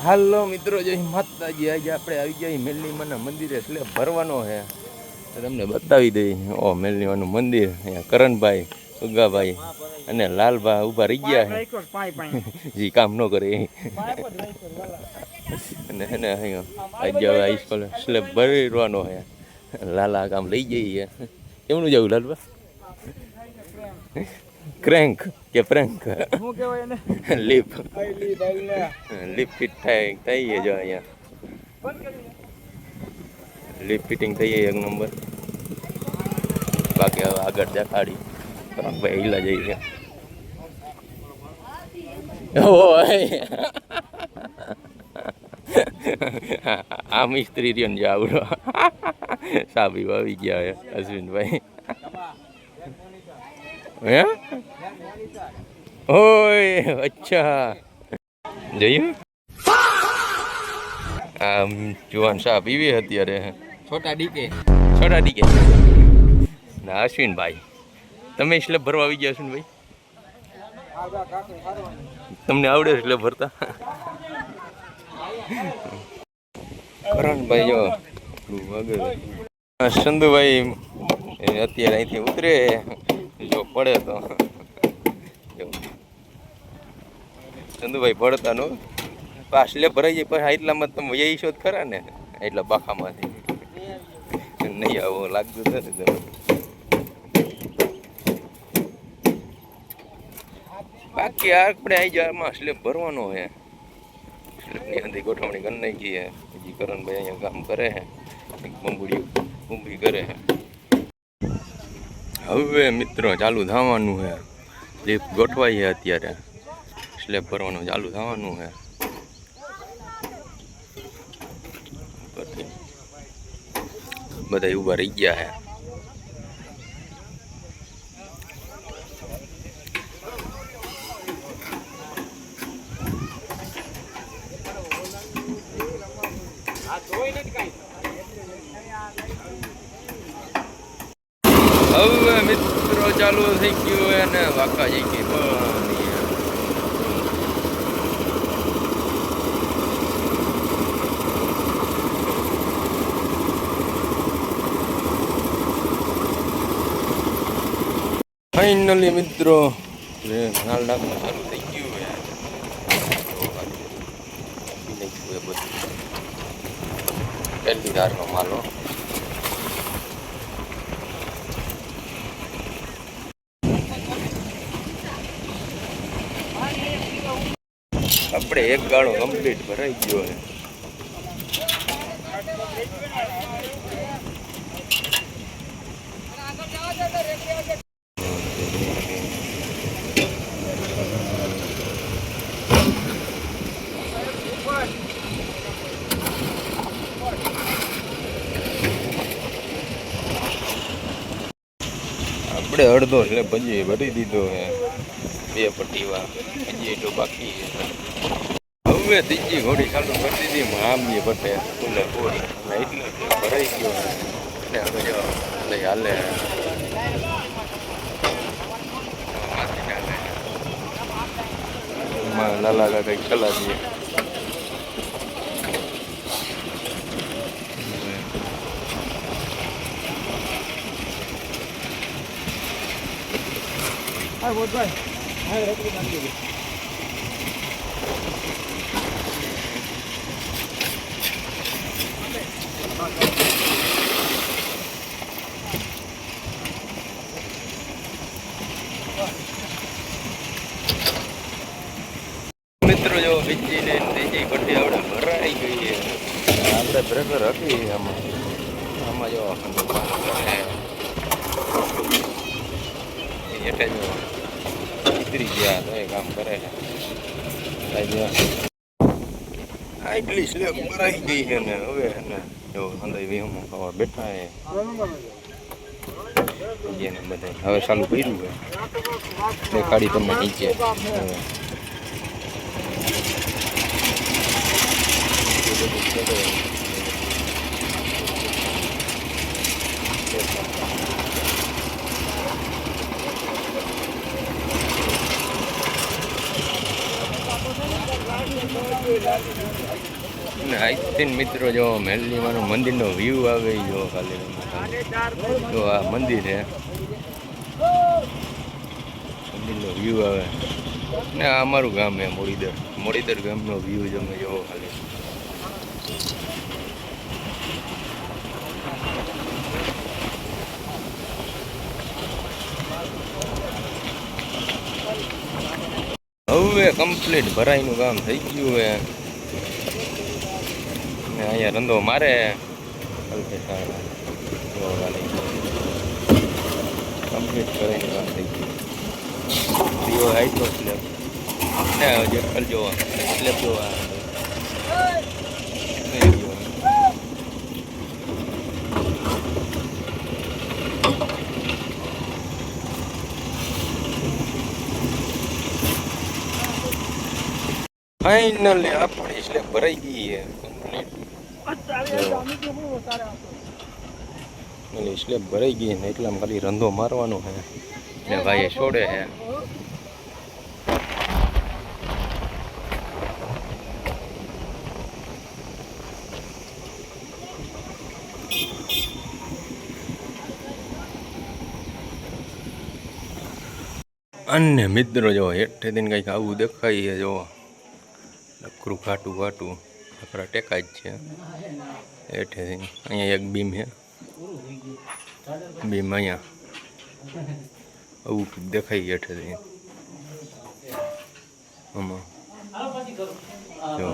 હાલો મિત્રો, જય માતાજી. આજે આપણે આવી ગયા મેલનીમાના મંદિરે સ્લેબ ભરવાનો છે. તો તમને બતાવી દઈ. ઓ મેલનીમાનું મંદિર. અહીંયા કરણભાઈ, સુગાભાઈ અને લાલભાઈ ઊભા રહી ગયા છે. જે કામ ન કરે અને એને આજે હવે સ્લેબ ભરવાનો છે. લાલા કામ લઈ જઈએ. કેમનું જવું લાલભા? ક્રેન્ક કે પ્રેન્ક શું કહેવાય એને? લીપ લીપ ફિટ થઈ જો અહીંયા લીપ ફિટિંગ થઈ એક નંબર. બાકી હવે આગળ દેખાડી ભાઈ હિલા જઈએ. આ મિસ્ત્રી રહ્યો ને આવડો સાબી આવી ગયા અશ્વિનભાઈ. હે ઓય અચ્છા જઈએ. આમ જુવાન શાહ પીવી અત્યારે છોટા ડીકે ના અશ્વિનભાઈ. તમે સ્લેબ ભરવા આવી ગયા અશ્વિનભાઈ? તમને આવડે સ્લેબ ભરતા? કરણભાઈ જો સંધુભાઈ અત્યારે અહીંથી ઉતરે, જો પડે તો ચંદુભાઈ પડતા નો પાછલે ભરાઈ જાય. પછી એટલામાં તમે એ શોધ ખરા ને, એટલા બાખામાંથી નહીં આવો લાગતું નથી તમે. બાકી આપણે આવી જાય આમાં સ્લેબ ભરવાનો છે. સ્લેબની અંદર ગોઠવણી કરી નાખી છે. હજી કરણભાઈ અહીંયા કામ કરે છે, એક બંબુડી ઊભી કરે છે. હવે મિત્રો ચાલુ થવાનું છે. સ્લેબ ગોઠવાઈ છે અત્યારે. સ્લેબ ભરવાનું ચાલુ થવાનું છે. બધા ઊભા રહી ગયા છે. હવે મિત્રો ચાલુ થઈ ગયું અને વાંકા જઈ ગઈ બની. ફાઇનલી મિત્રો નાલ નાખવાનું ચાલુ થઈ ગયું. પહેલી ધારનો માલો. આપણે એક ગાળો કમ્પ્લીટ ભરાઈ ગયો છે. આપણે અડધો એટલે પછી ભરી દીધો છે. 2 પટ્ટીવા હજી એટલું બાકી છે. હવે ત્રીજી ઘોડી ચાલુ કરી દીધી આમની પટે ફૂલે ઘોડી એટલે ભરાઈ ગયો ને. હવે જો લઈ હાલે લાલા કા કંઈક સલાહ દઈએ. હા બોધભાઈ હા રકડી નાખી દીધી. મિત્રો જો બીજી ને ત્રીજી પટ્ટી આપણે ભરાઈ ગઈ છે. આપણે બ્રેકર હતી આમાં જો એટલે જો ઉતરી ગયા તો એ કામ કરે છે. એટલી સ્લેબ ભરાઈ ગઈ છે ને હવે ને જો અંદર વિહમો ખાવા બેઠા છે ને બધા. હવે ચાલુ કર્યું છે. દેખાડી તમને નીચે ને આઈથી મિત્રો જો મેલીમાનું મંદિરનો વ્યૂ આવે જો ખાલી જો આ મંદિર છે મંદિરનો વ્યૂ આવે ને આ અમારું ગામ છે મોડીદર ગામનો વ્યૂ તમે જોવો ખાલી હવે કમ્પ્લીટ ભરાઈનું કામ થઈ ગયું હે ને અહીંયા રંધો મારે કમ્પ્લીટ ભરાઈનું કામ થઈ ગયું દીવો હાઈટનો સ્લેબ ને જેટલ જોવા સ્લેબ જોવા ફાઇનલી આપણી સ્લેબ ભરાઈ ગઈ છે કમ્પ્લીટ સ્લેબ ભરાઈ ગઈ ને એટલામાં ખાલી રંધો મારવાનો છે ને ભાઈ છોડે છે અને મિત્રો જો હેઠેથી કંઈક આવું દેખાય જો નકરું ઘાટું ઘાટું આપણા ટેકા જ છે હેઠેથી અહીંયા એક બીમ છે બીમ અહીંયા આવું દેખાય હેઠેથી આમાં જો